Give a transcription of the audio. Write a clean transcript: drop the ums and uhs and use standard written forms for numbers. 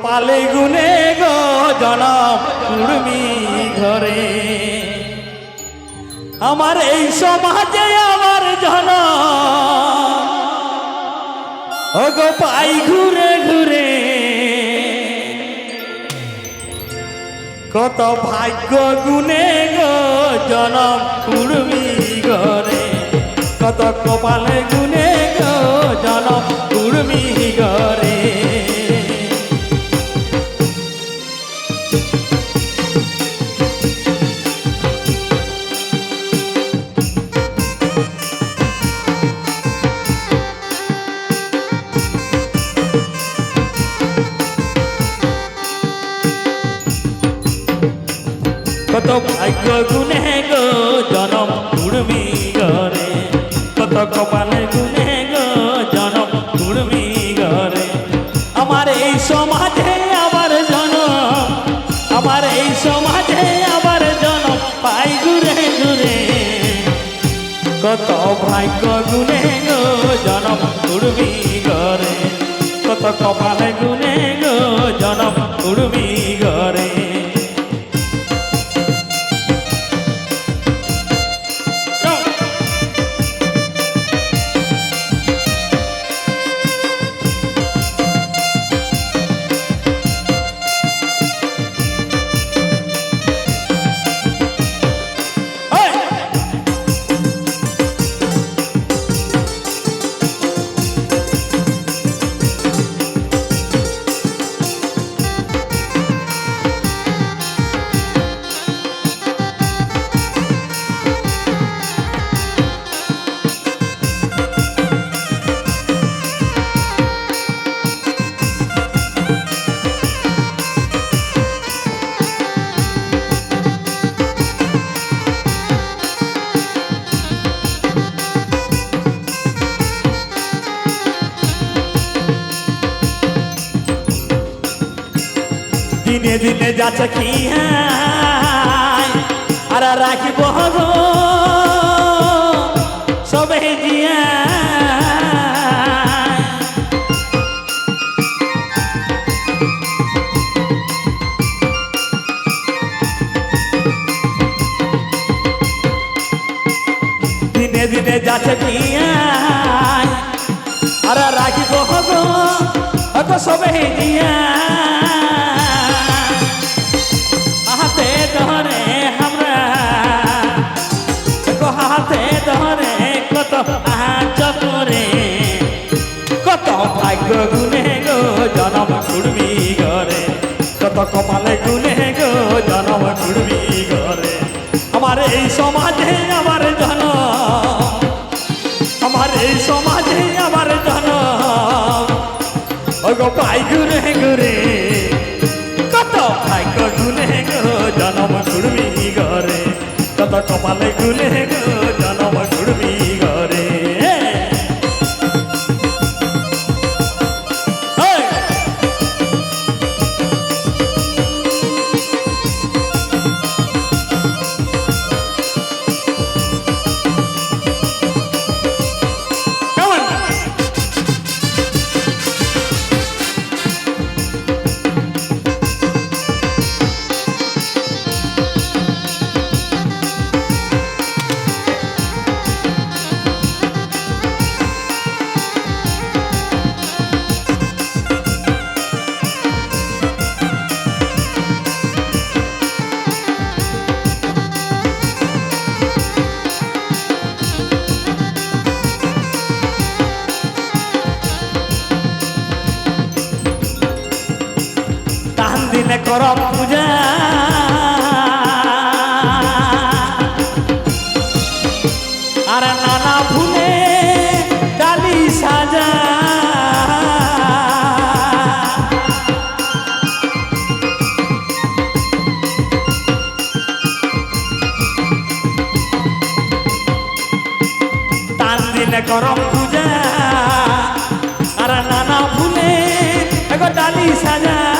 পালে গুনে গো জনম কুড়মি ঘরে আমার এই সমাজে আমার জনম ও গো পাই ঘুরে ঘুরে কত ভাগ্য গুনে গো জনম কুড়মি ঘরে কত কপালে গুনে গো জনম কুড়মি ঘরে কত ভাগ্য গুনে গো জনম কুড়মি ঘরে কত কপালে গুনে গো জনম কুড়মি ঘরে আমার এই সমাজে আবার জনম আমার এই সমাজে আবার জনম পাই ঘুরে ঘুরে কত ভাগ্য গুনে গো জনম কুড়মি ঘরে কত কপালে গুনে গো জনম কুড়মি ঘরে দিনে দিনে যাচ্ছে কি আর রাখিব গো সবে জিয়া দিনে দিনে যাচ্ছে কি আর রাখিব গো সবে জিয়া হাতে ধরে আমরা হাতে ধরে কত আজ করে কত ভাগ্য গুনে গো জনম কুড়মি ঘরে কত কপালে গুনে গো জনম কুড়মি ঘরে আমার এই সমাজে আমার জনম আমার এই সমাজে আমার জনম ও গো পাই ঘুরে ঘুরে কত ভাগ্য গুনে গো জনম কুড়মি ঘরে কত কপালে গুনে গো জনম কুড়মি ঘরে দিনে করম পূজা আর নানা ফুলে ডালি সাজা তান দিনে করম পূজা আর নানা ফুলে ডালি সাজা